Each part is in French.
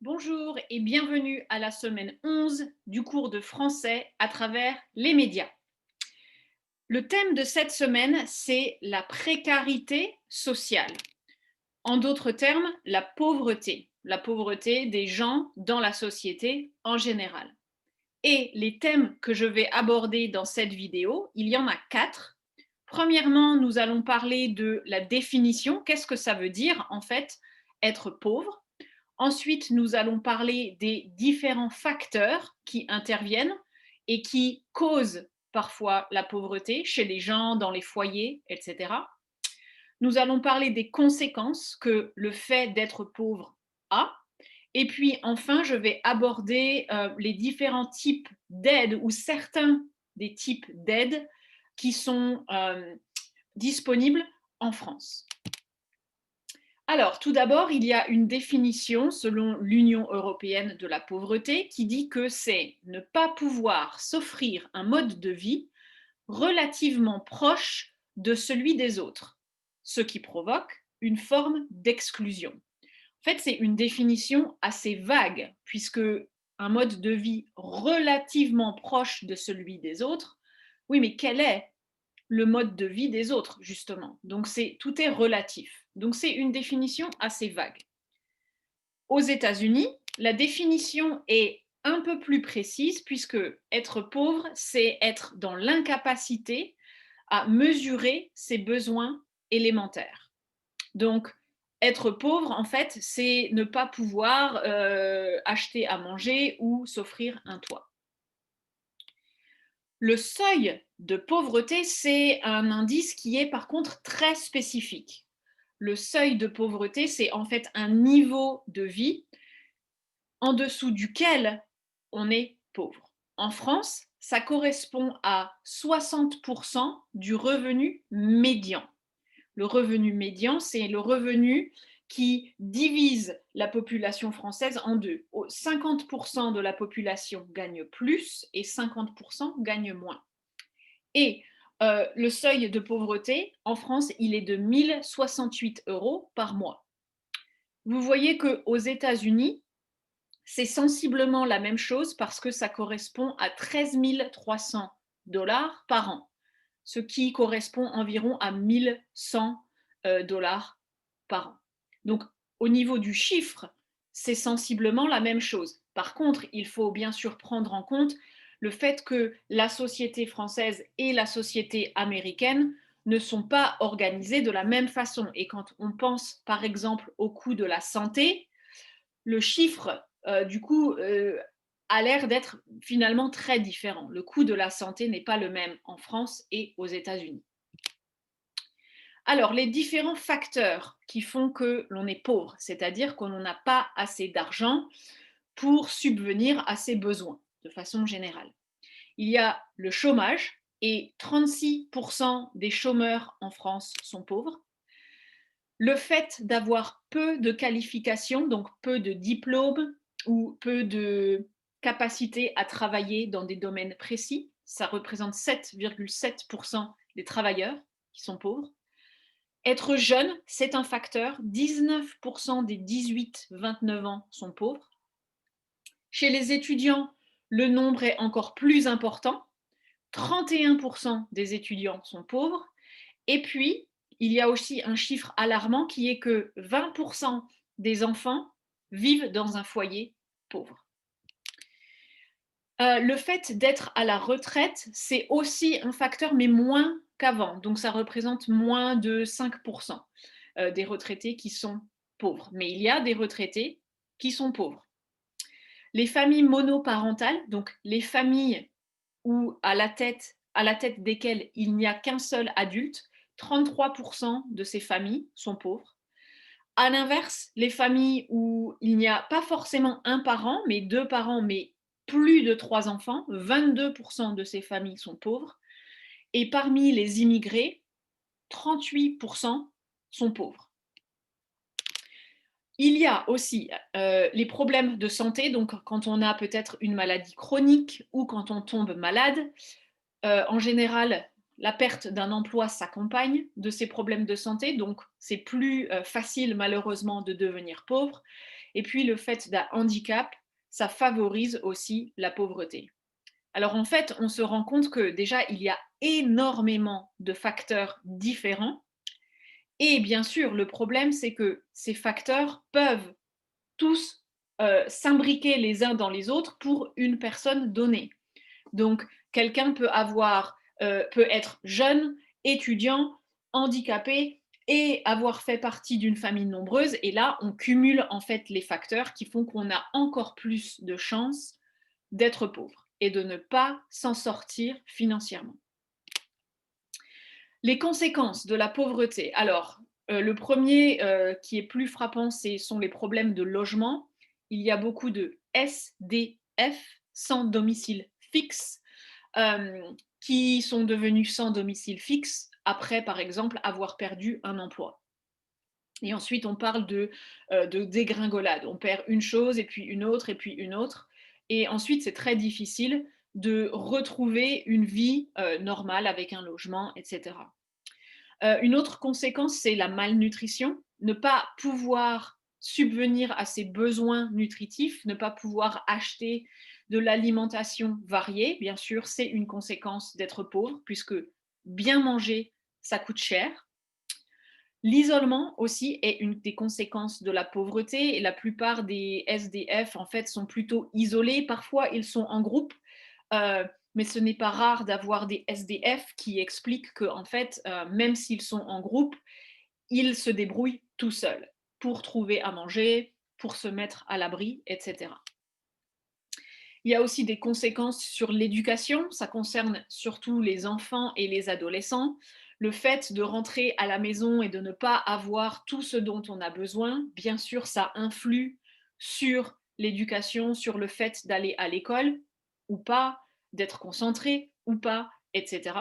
Bonjour et bienvenue à la semaine 11 du cours de français à travers les médias. Le thème de cette semaine, c'est la précarité sociale. En d'autres termes, la pauvreté des gens dans la société en général. Et les thèmes que je vais aborder dans cette vidéo, il y en a 4. Premièrement, nous allons parler de la définition. Qu'est-ce que ça veut dire en fait être pauvre? Ensuite, nous allons parler des différents facteurs qui interviennent et qui causent parfois la pauvreté chez les gens, dans les foyers, etc. Nous allons parler des conséquences que le fait d'être pauvre a. Et puis enfin, je vais aborder les différents types d'aides ou certains des types d'aides qui sont disponibles en France. Alors, tout d'abord, il y a une définition selon l'Union européenne de la pauvreté qui dit que c'est ne pas pouvoir s'offrir un mode de vie relativement proche de celui des autres, ce qui provoque une forme d'exclusion. En fait, c'est une définition assez vague, puisque un mode de vie relativement proche de celui des autres, oui, mais quel est le mode de vie des autres, justement? Donc, tout est relatif. Donc, c'est une définition assez vague. Aux États-Unis, la définition est un peu plus précise, puisque être pauvre, c'est être dans l'incapacité à mesurer ses besoins élémentaires. Donc, être pauvre, en fait, c'est ne pas pouvoir acheter à manger ou s'offrir un toit. Le seuil de pauvreté, c'est un indice qui est par contre très spécifique. Le seuil de pauvreté, c'est en fait un niveau de vie en dessous duquel on est pauvre. En France, ça correspond à 60% du revenu médian. Le revenu médian, c'est le revenu qui divise la population française en deux. 50% de la population gagne plus et 50% gagne moins. Et le seuil de pauvreté, en France, il est de 1068 euros par mois. Vous voyez qu'aux États-Unis, c'est sensiblement la même chose parce que ça correspond à 13 300 dollars par an, ce qui correspond environ à 1100 dollars par an. Donc, au niveau du chiffre, c'est sensiblement la même chose. Par contre, il faut bien sûr prendre en compte le fait que la société française et la société américaine ne sont pas organisées de la même façon. Et quand on pense, par exemple, au coût de la santé, le chiffre, du coup, a l'air d'être finalement très différent. Le coût de la santé n'est pas le même en France et aux États-Unis. Alors, les différents facteurs qui font que l'on est pauvre, c'est-à-dire qu'on n'a pas assez d'argent pour subvenir à ses besoins, de façon générale. Il y a le chômage, et 36% des chômeurs en France sont pauvres. Le fait d'avoir peu de qualifications, donc peu de diplômes ou peu de capacité à travailler dans des domaines précis, ça représente 7,7% des travailleurs qui sont pauvres. Être jeune, c'est un facteur. 19% des 18-29 ans sont pauvres. Chez les étudiants, le nombre est encore plus important. 31% des étudiants sont pauvres. Et puis, il y a aussi un chiffre alarmant qui est que 20% des enfants vivent dans un foyer pauvre. Le fait d'être à la retraite, c'est aussi un facteur, mais moins qu'avant. Donc, ça représente moins de 5% des retraités qui sont pauvres. Mais il y a des retraités qui sont pauvres. Les familles monoparentales, donc les familles où à la tête desquelles il n'y a qu'un seul adulte, 33% de ces familles sont pauvres. À l'inverse, les familles où il n'y a pas forcément un parent, mais deux parents, mais plus de trois enfants, 22% de ces familles sont pauvres. Et parmi les immigrés, 38% sont pauvres. Il y a aussi les problèmes de santé, donc quand on a peut-être une maladie chronique ou quand on tombe malade, en général, la perte d'un emploi s'accompagne de ces problèmes de santé, donc c'est plus facile malheureusement de devenir pauvre. Et puis le fait d'un handicap, ça favorise aussi la pauvreté. Alors en fait, on se rend compte que déjà, il y a énormément de facteurs différents. Et bien sûr, le problème, c'est que ces facteurs peuvent tous s'imbriquer les uns dans les autres pour une personne donnée. Donc, quelqu'un peut être jeune, étudiant, handicapé et avoir fait partie d'une famille nombreuse. Et là, on cumule en fait les facteurs qui font qu'on a encore plus de chances d'être pauvre et de ne pas s'en sortir financièrement. Les conséquences de la pauvreté. Alors, le premier qui est plus frappant, ce sont les problèmes de logement. Il y a beaucoup de SDF, sans domicile fixe, qui sont devenus sans domicile fixe après, par exemple, avoir perdu un emploi. Et ensuite, on parle de dégringolade. On perd une chose, et puis une autre, et puis une autre. Et ensuite, c'est très difficile de retrouver une vie normale avec un logement, etc. Une autre conséquence, c'est la malnutrition. Ne pas pouvoir subvenir à ses besoins nutritifs, ne pas pouvoir acheter de l'alimentation variée, bien sûr, c'est une conséquence d'être pauvre, puisque bien manger, ça coûte cher. L'isolement aussi est une des conséquences de la pauvreté et la plupart des SDF en fait sont plutôt isolés. Parfois, ils sont en groupe, mais ce n'est pas rare d'avoir des SDF qui expliquent que en fait, même s'ils sont en groupe, ils se débrouillent tout seuls pour trouver à manger, pour se mettre à l'abri, etc. Il y a aussi des conséquences sur l'éducation, ça concerne surtout les enfants et les adolescents. Le fait de rentrer à la maison et de ne pas avoir tout ce dont on a besoin, bien sûr, ça influe sur l'éducation, sur le fait d'aller à l'école ou pas, d'être concentré ou pas, etc.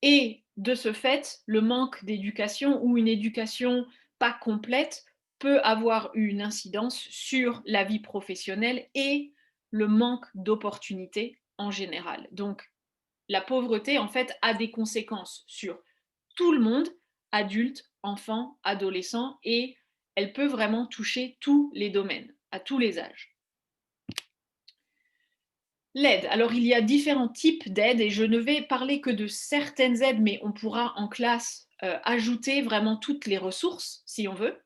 Et de ce fait, le manque d'éducation ou une éducation pas complète peut avoir une incidence sur la vie professionnelle et le manque d'opportunités en général. Donc, la pauvreté, en fait, a des conséquences sur tout le monde, adultes, enfants, adolescents, et elle peut vraiment toucher tous les domaines, à tous les âges. L'aide. Alors, il y a différents types d'aides et je ne vais parler que de certaines aides, mais on pourra en classe ajouter vraiment toutes les ressources si on veut.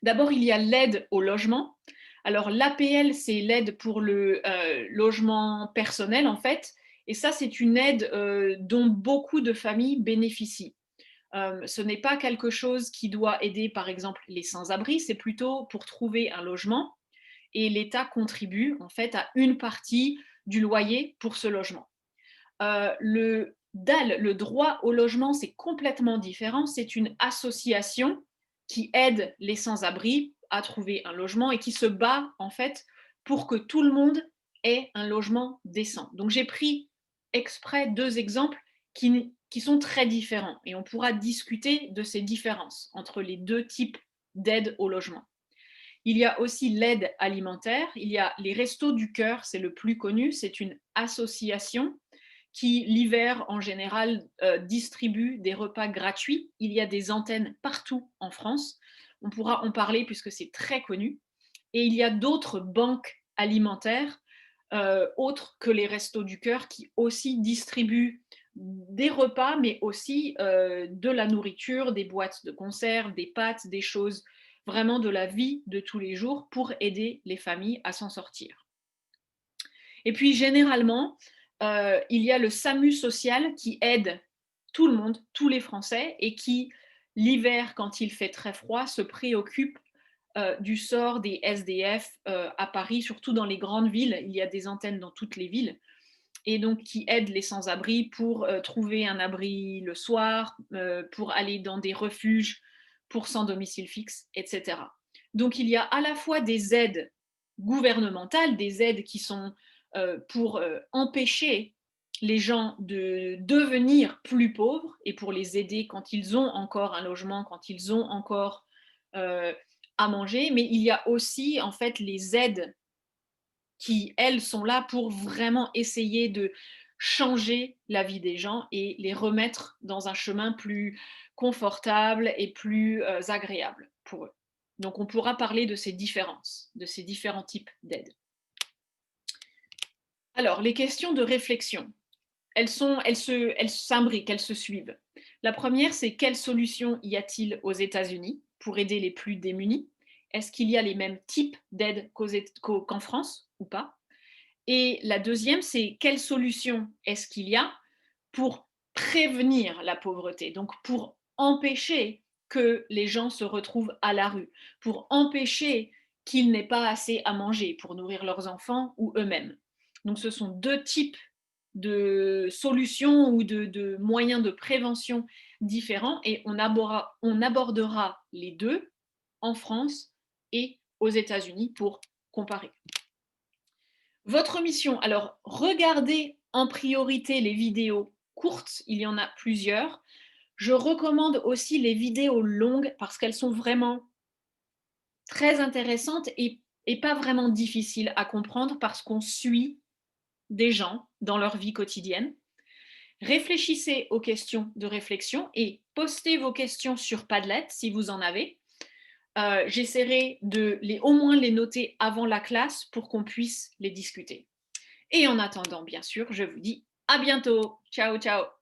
D'abord, il y a l'aide au logement. Alors, l'APL, c'est l'aide pour le logement personnel, en fait. Et ça, c'est une aide dont beaucoup de familles bénéficient. Ce n'est pas quelque chose qui doit aider, par exemple, les sans-abri, c'est plutôt pour trouver un logement et l'État contribue en fait à une partie du loyer pour ce logement. Le DAL, le droit au logement, c'est complètement différent. C'est une association qui aide les sans-abri à trouver un logement et qui se bat en fait pour que tout le monde ait un logement décent. Donc j'ai pris exprès deux exemples qui sont très différents et on pourra discuter de ces différences entre les deux types d'aide au logement. Il y a aussi l'aide alimentaire, il y a les Restos du Cœur, c'est le plus connu, c'est une association qui, l'hiver en général, distribue des repas gratuits. Il y a des antennes partout en France. On pourra en parler puisque c'est très connu. Et il y a d'autres banques alimentaires, autres que les Restos du Cœur, qui aussi distribuent des repas, mais aussi de la nourriture, des boîtes de conserve, des pâtes, des choses vraiment de la vie de tous les jours pour aider les familles à s'en sortir. Et puis généralement, il y a le SAMU social qui aide tout le monde, tous les Français, et qui, l'hiver, quand il fait très froid, se préoccupe du sort des SDF à Paris, surtout dans les grandes villes. Il y a des antennes dans toutes les villes. Et donc qui aide les sans-abri pour trouver un abri le soir, pour aller dans des refuges pour sans domicile fixe, etc. Donc il y a à la fois des aides gouvernementales, des aides qui sont pour empêcher les gens de devenir plus pauvres et pour les aider quand ils ont encore un logement, quand ils ont encore à manger, mais il y a aussi en fait les aides qui, elles, sont là pour vraiment essayer de changer la vie des gens et les remettre dans un chemin plus confortable et plus agréable pour eux. Donc on pourra parler de ces différences, de ces différents types d'aide. Alors, les questions de réflexion, elles s'imbriquent, elles se suivent. La première, c'est quelle solution y a-t-il aux États-Unis pour aider les plus démunis? Est-ce qu'il y a les mêmes types d'aides qu'en France ou pas? Et la deuxième, c'est quelle solution est-ce qu'il y a pour prévenir la pauvreté, donc pour empêcher que les gens se retrouvent à la rue, pour empêcher qu'ils n'aient pas assez à manger pour nourrir leurs enfants ou eux-mêmes. Donc ce sont deux types de solutions ou de moyens de prévention différents et on abordera les deux en France et aux États-Unis pour comparer. Votre mission, alors regardez en priorité les vidéos courtes, il y en a plusieurs. Je recommande aussi les vidéos longues parce qu'elles sont vraiment très intéressantes et pas vraiment difficiles à comprendre parce qu'on suit des gens dans leur vie quotidienne. Réfléchissez aux questions de réflexion et postez vos questions sur Padlet si vous en avez. J'essaierai de au moins les noter avant la classe pour qu'on puisse les discuter. Et en attendant, bien sûr, je vous dis à bientôt. Ciao, ciao.